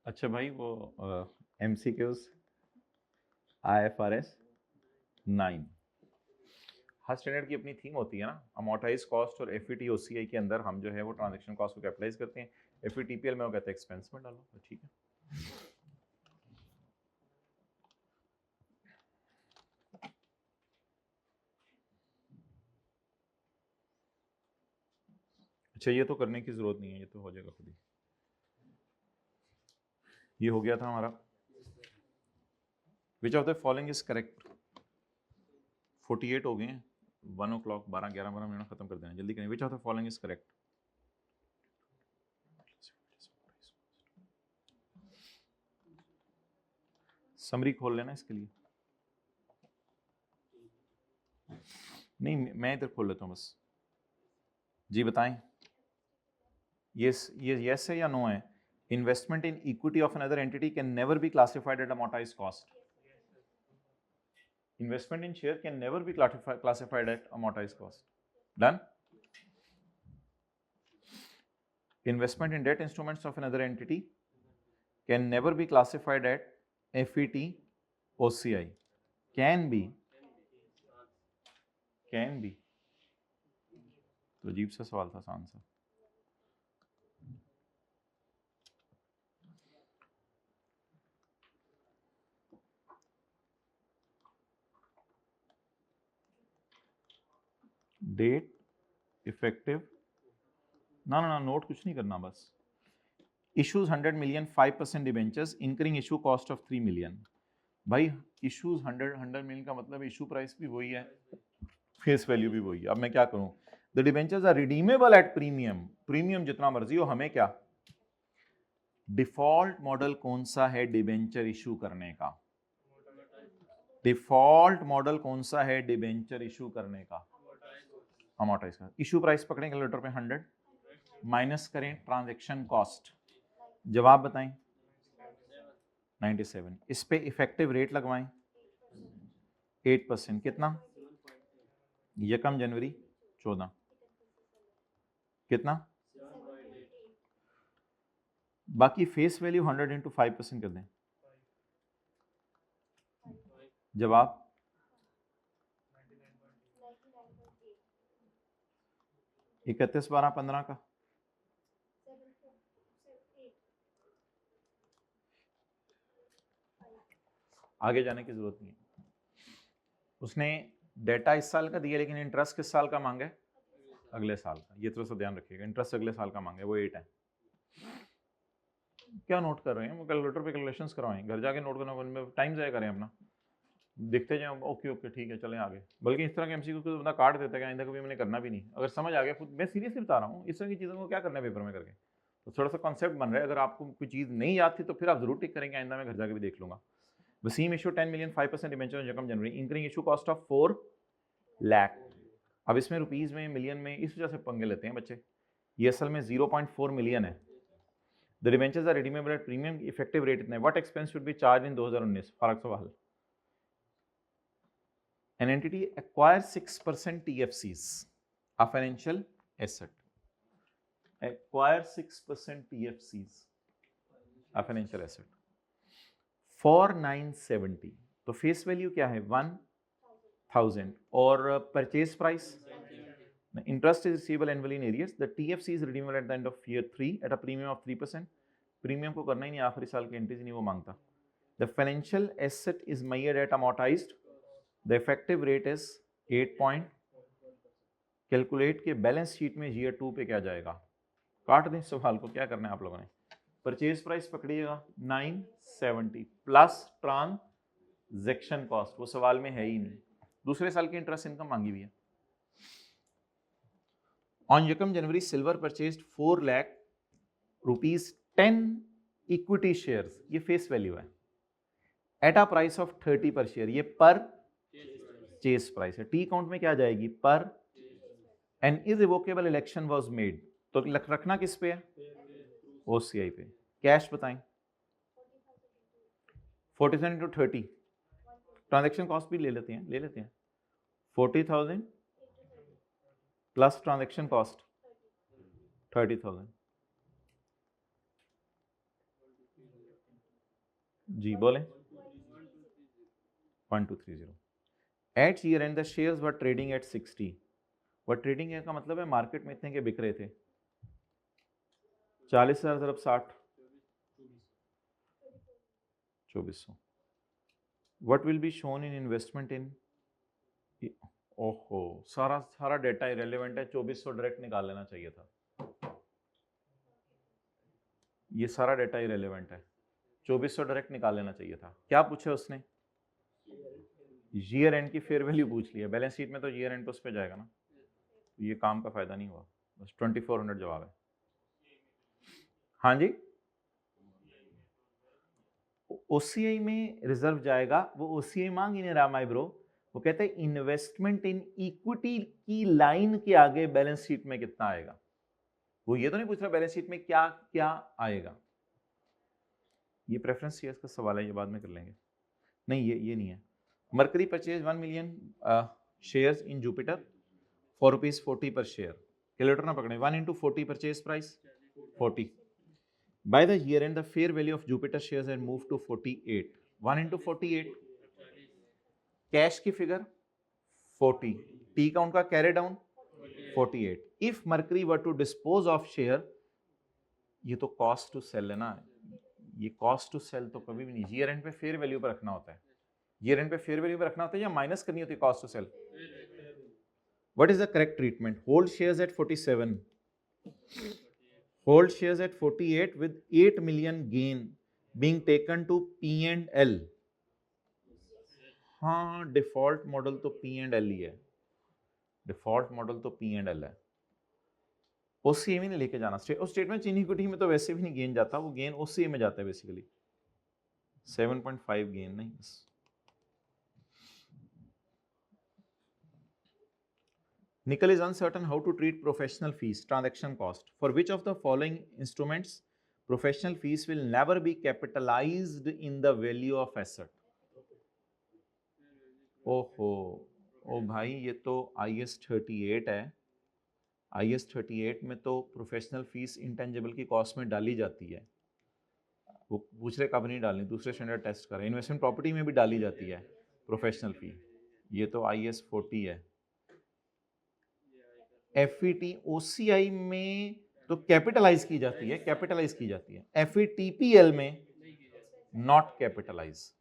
अच्छा भाई, वो MCQs IFRS 9 हर स्टैंडर्ड की अपनी थीम होती है ना। अमोर्टाइज कॉस्ट और FET OCI के अंदर हम जो है वो ट्रांजैक्शन कॉस्ट को कैपिटलाइज करते हैं। FETPL में वो कहते हैं एक्सपेंस में डालो, तो ठीक है। अच्छा, ये तो करने की जरूरत नहीं है, ये तो हो जाएगा खुद ही। ये हो गया था हमारा। Which of the following is correct. 48 हो गए हैं, 1 o'clock 12 मिनट खत्म कर देना, जल्दी करें। Which of the following is correct. Summary खोल लेना इसके लिए। नहीं, मैं इधर खोल लेता हूँ बस। जी बताएं, ये यस है या नो है। Investment in equity of another entity can never be classified at amortised cost. Investment in share can never be classified at amortized cost. Done? Investment in debt instruments of another entity can never be classified at FET OCI. Can be. Can be. तो अजीब सा सवाल था, आसान सा। Date effective ना note कुछ नहीं करना, बस issues 100 million 5% debentures incurring issue cost of 3 million। भाई इशूज 100 million का मतलब इशू प्राइस भी वही है, फेस वैल्यू भी वही है। अब मैं क्या करूं। The debentures are redeemable at premium. Premium जितना मर्जी हो, हमें क्या। डिफॉल्ट मॉडल कौन सा है डिबेंचर इशू करने का। डिफॉल्ट मॉडल कौन सा है डिबेंचर इशू करने का। अमोर्टाइज का। इशू प्राइस पकड़ें कैलकुलेटर पे 100 माइनस करें ट्रांजैक्शन कॉस्ट। जवाब बताएं 97। इस पे इफेक्टिव रेट लगवाएं 8%। कितना। यकम जनवरी 14 कितना। बाकी फेस वैल्यू 100 इंटू 5% कर दें। जवाब 31/12/15 का। आगे जाने की जरूरत नहीं है। उसने डेटा इस साल का दिया, लेकिन इंटरेस्ट किस साल का मांगा है। अगले साल का। ये थोड़ा सा ध्यान रखिएगा, इंटरेस्ट अगले साल का मांगा है, वो 8 है। क्या नोट कर रहे हैं, वो कैलकुलेटर पे कैलकुलेशंस करवाएं, घर जाके नोट करना, टाइम ज़ाया करें अपना। दिखते जाए ओके ओके ठीक है चलें आगे। बल्कि इस तरह के MCQ को बंदा काट देता है कि आइंदा कभी मैंने करना भी नहीं। अगर समझ आ गया, मैं सीरियसली बता रहा हूँ, इस तरह की चीज़ों को क्या करना है पेपर में करके। तो थोड़ा सा कॉन्सेप्ट बन रहा है। अगर आपको कोई चीज़ नहीं याद थी तो फिर आप जरूर टिक करेंगे, आइंदा मैं घर जाके भी देख लूंगा। वसीम इशू 10 million 5% डिबेंचर यकम जनवरी, incurring issue cost of 4 lakh. अब इसमें रुपीज़ में मिलियन में इस वजह से पंगे लेते हैं बच्चे। ये असल में 0.4 मिलियन है। The debentures are redeemable at premium, effective rate इतना है। What expense should be charge in 2019। फर्क सवाल। An entity acquires 6% TFCs, a financial asset. Acquire 6% TFCs, a financial asset. For 970, तो फेस वैल्यू क्या है 1000 और purchase price. Interest is receivable annually in arrears. The TFC is redeemable at the end of year 3 at a premium of 3%. Premium को करना ही नहीं, आखिरी साल की एंट्रीज नहीं वो मांगता। The financial asset is measured at amortized. The effective rate is 8 calculate के बैलेंस शीट में ईयर 2 पे क्या जाएगा। काट दें सवाल को, क्या करना है आप लोगों ने। परचेज प्राइस पकड़िएगा 970 प्लस ट्रांजैक्शन कॉस्ट, वो सवाल में है ही नहीं। दूसरे साल की इंटरेस्ट इनकम मांगी हुई है। ऑन यकम जनवरी Silver purchased 4 lakh rupees 10 equity shares, ये फेस वैल्यू है, at a price of 30 per share, ये पर चेस प्राइस है। टी काउंट में क्या जाएगी पर। An irrevocable election was made, तो रखना किस पे है OCI पे। कैश बताएं 40,000 इंटू 30, ट्रांजेक्शन कॉस्ट भी ले लेते हैं 40,000 प्लस ट्रांजेक्शन कॉस्ट 30,000। जी बोले 1230। At year end the shares were trading at 60। Were trading का मतलब है मार्केट में इतने के बिक रहे थे 40,000 ज़रब 60 2400। What will be shown in investment इन, ओहो सारा सारा डेटा इरेलीवेंट है, 2400 डायरेक्ट निकाल लेना चाहिए था, ये सारा डेटा इरेलीवेंट है, 2400 डायरेक्ट निकाल लेना चाहिए था। क्या पूछा उसने, ईयर एंड की फेयर वैल्यू पूछ लिया, बैलेंस शीट में तो ईयर एंड तो उस पर जाएगा ना, ये काम का फायदा नहीं हुआ, बस 2400 जवाब है। हाँ जी, ओसीआई में रिजर्व जाएगा, वो ओसीआई मांग ही नहीं रहा माय ब्रो, वो कहते हैं इन्वेस्टमेंट इन इक्विटी की लाइन के आगे बैलेंस शीट में कितना आएगा, वो ये तो नहीं पूछ रहा बैलेंस शीट में क्या क्या आएगा। ये प्रेफरेंस शेयर्स का सवाल है, ये बाद में कर लेंगे, नहीं ये नहीं है। Mercury purchase 1 million shares in Jupiter for ₹40 पर शेयर, कैलकुलेटर ना पकड़े, 1 into 40 purchase price 40। By the year end, the fair value of Jupiter shares had moved to 48. 1 into 48, cash की फिगर 40, टी का उनका carry down 48। If Mercury were to dispose of share, ये तो cost to cell है ना, ये cost to cell तो कभी भी नहीं, ईयर एंड पे फेयर वैल्यू पर रखना होता है, ईयर एंड पे फेयर वैल्यू पर रखना होता है या माइनस करनी होती है cost to sell. What is the correct treatment, hold shares at 47, hold shares at 48 with 8 million gain being taken to P&L। हाँ डिफॉल्ट मॉडल तो P&L ही है, डिफॉल्ट मॉडल तो P&L है, ओसीए में नहीं लेके जाना, उस स्टेटमेंट चीनी इक्विटी में तो वैसे भी नहीं गेन जाता, वो गेन ओसीए में जाता है बेसिकली, 7.5 गेन नहीं बस। Nickel is uncertain how to treat professional fees, transaction cost. For which of the following instruments professional fees will never be capitalized in the value of asset? ओहो ओ भाई, ये तो IS 38 है, IS 38 में तो professional fees intangible की cost में डाली जाती है, वो पूछ रहे कब नहीं डालनी, दूसरे स्टैंडर्ड टेस्ट करें, इन्वेस्टमेंट प्रॉपर्टी में भी डाली जाती है प्रोफेशनल फी, ये तो IS 40 है। एफईटी ओसीआई में तो कैपिटलाइज की जाती है, कैपिटलाइज की जाती है, एफईटीपीएल में not capitalise.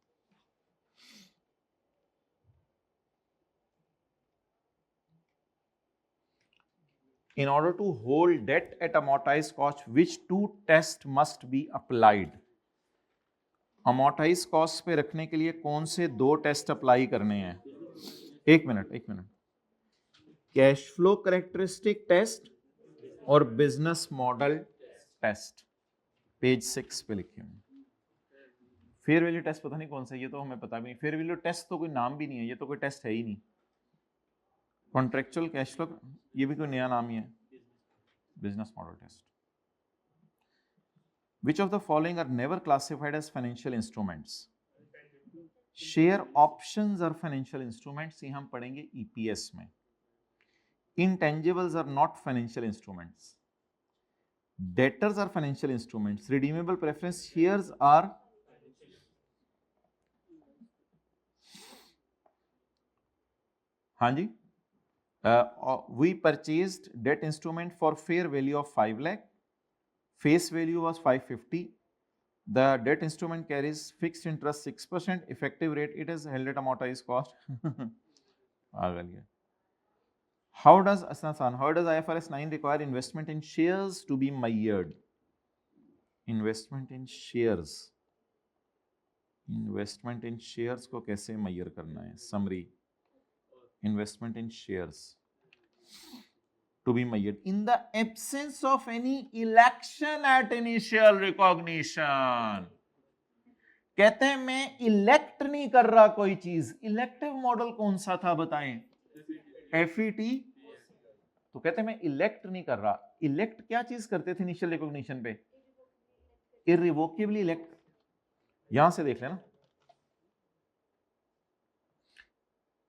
In order to hold debt at amortized cost, which two tests must be applied? amortized cost पे रखने के लिए कौन से दो टेस्ट अप्लाई करने हैं? एक minute, cash flow characteristic test और बिजनेस मॉडल टेस्ट, पेज 6 पे लिखे हुए। फेयर वैल्यू टेस्ट पता नहीं कौन सा, ये तो हमें पता भी नहीं, फेयर वैल्यू टेस्ट तो कोई नाम भी नहीं है, ये तो कोई टेस्ट है ही नहीं। कॉन्ट्रेक्चुअल कैश फ्लो, ये भी कोई नया नाम ही है, business model test. Which of the following are never classified as financial instruments? Share options are financial instruments, ये हम पढ़ेंगे ईपीएस में। Intangibles are not financial instruments, debtors are financial instruments, redeemable preference shares are, हाँ जी, we purchased debt instrument for fair value of 5 lakh, face value was 550, the debt instrument carries fixed interest 6%, effective rate it is held at amortized cost। how does IFRS 9 require investment in shares to be measured? investment in shares को कैसे measure करना है? summary, investment in shares to be measured in the absence of any election at initial recognition। कहते हैं मैं elect नहीं कर रहा कोई चीज, इलेक्टिव मॉडल कौन सा था बताएं, एफईटी, तो कहते हैं मैं इलेक्ट नहीं कर रहा, इलेक्ट क्या चीज करते थे इनिशियल रिकॉग्निशन पे, इररिवोकेबली इलेक्ट, यहां से देख लेना,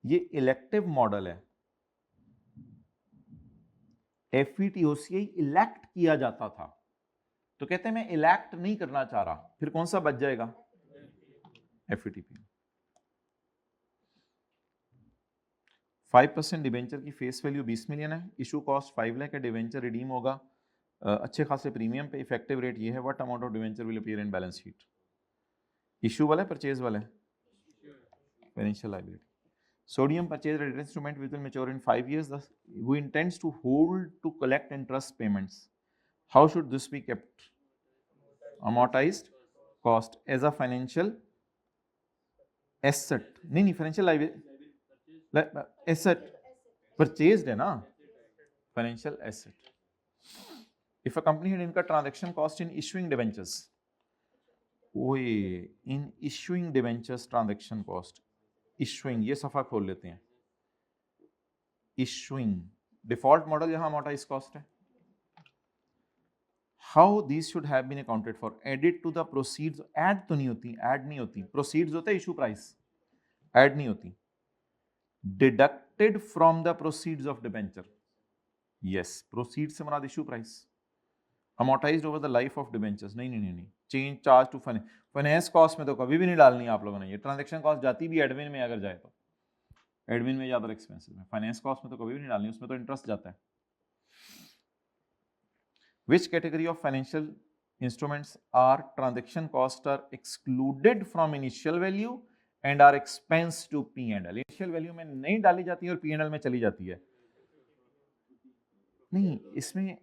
ये इलेक्टिव मॉडल है, एफईटीओसीआई इलेक्ट किया जाता था, तो कहते हैं मैं इलेक्ट नहीं करना चाह रहा, फिर कौन सा बच जाएगा, FETP 5% डिबेंचर की फेस वैल्यू 20 मिलियन है, इशू कॉस्ट 5 लाख है, डिबेंचर रिडीम होगा अच्छे खासे प्रीमियम पे, इफेक्टिव रेट ये है, what amount of debenture will appear in balance sheet? Issue वाला है परचेज वाला है? Financial liability. Sodium purchase at instrument which will mature in 5 years. Thus, who intends to hold to collect interest payments? How should this be kept? Amortized cost as a financial asset. नहीं financial liability. Asset. Purchased है ना? Financial asset. If a company had incurred transaction cost in issuing debentures. ओए, in issuing debentures transaction cost. Issuing, ये सफा खोल लेते हैं. Issuing default model यहां अमोर्टाइज कॉस्ट है. How this should have been accounted for? Added to the proceeds. Add तो नहीं होती, ऐड नहीं होती. प्रोसीड्स होता है इशू प्राइस, ऐड नहीं होती. Deducted from the proceeds of debenture. Yes, proceed से मुराद issue price. Amortised over the life of debentures. नहीं. Change charge to finance cost में तो कभी भी नहीं डालनी आप लोगों ने. ये ट्रांजैक्शन कॉस्ट जाती भी एडमिन में अगर जाए तो, एडमिन में ज्यादा एक्सपेंसिव है. फाइनेंस कॉस्ट में तो कभी भी नहीं डालनी, उसमें तो इंटरेस्ट जाता है. Which category of financial instruments are transaction cost are excluded from initial value and are expense to P&L? Initial value में नहीं डाली जाती है और P&L में चली जाती है. नहीं, इसमें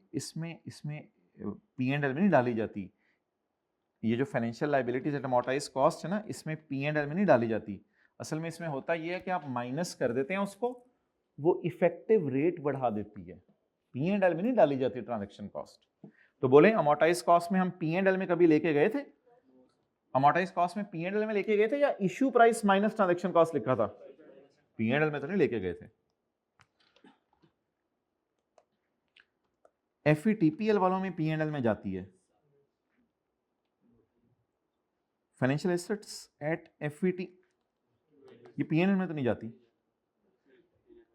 P&L में नहीं डाली जाती. ये जो financial liabilities at amortised cost है ना, इसमें P&L में नहीं डाली जाती. असल में इसमें होता ये है कि आप माइनस कर देते हैं उसको, वो इफेक्टिव रेट बढ़ा देती है. P&L में नहीं डाली जाती ट्रांजैक्शन कॉस्ट. तो बोले अमोर्टाइज्ड कॉस्ट में हम P&L में कभी लेके गए थे? अमोर्टाइज्ड कॉस्ट में P&L में लेके गए थे या issue price minus transaction cost लिखा था? P&L में तो नहीं लेके गए थे. FETPL वालों में P&L में जाती है. फाइनेंशियल एसेट्स एट FET, ये P&L में तो नहीं जाती.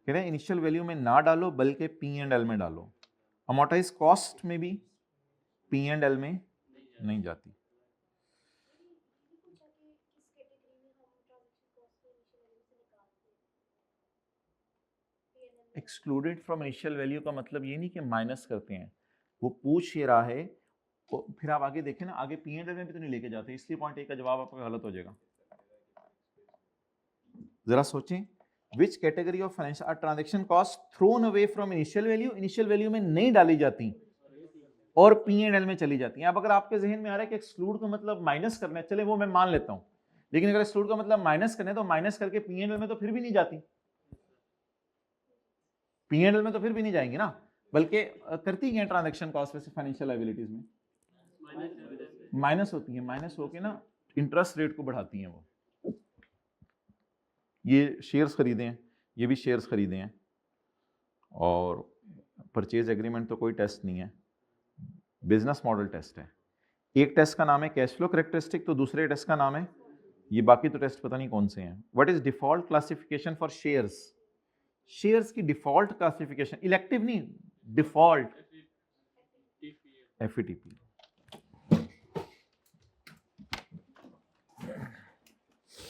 कह रहे हैं इनिशियल वैल्यू में ना डालो बल्कि P&L में डालो. अमोर्टाइज कॉस्ट में भी P&L में नहीं जाती. एक्सक्लूडेड फ्रॉम इनिशियल वैल्यू का मतलब ये नहीं कि माइनस करते हैं, वो पूछ ये रहा है. फिर आप आगे देखें ना, आगे P&L में भी तो नहीं लेके जाते, इसलिए पॉइंट ए का जवाब आपका गलत हो जाएगा. जरा सोचें, which category of financial are transaction cost thrown away from initial value, initial value में नहीं डाली जाती और P&L में चली जाती हैं. अब अगर आपके जहन में आ रहा है कि एक्सक्लूड का मतलब माइनस करना है, चले वो मैं मान लेता हूं, लेकिन अगर एक्सक्लूड का मतलब माइनस करना है तो माइनस करके P&L में तो फिर भी नहीं जाती. P&L में तो फिर भी नहीं जाएंगी ना, बल्कि करती हैं ट्रांजैक्शन कॉस्ट वैसे फाइनेंशियल लायबिलिटीज में माइनस होती है. माइनस होके ना इंटरेस्ट रेट को बढ़ाती हैं. वो ये शेयर्स खरीदे हैं, ये भी शेयर्स खरीदे हैं, और परचेज एग्रीमेंट तो कोई टेस्ट नहीं है, बिजनेस मॉडल टेस्ट है. एक टेस्ट का नाम है कैश फ्लो कैरेक्टरिस्टिक, तो दूसरे टेस्ट का नाम है ये, बाकी तो टेस्ट पता नहीं कौन से हैं. What is default classification for shares? Shares की डिफॉल्ट क्लासिफिकेशन, इलेक्टिव नहीं, डिफॉल्ट FETP.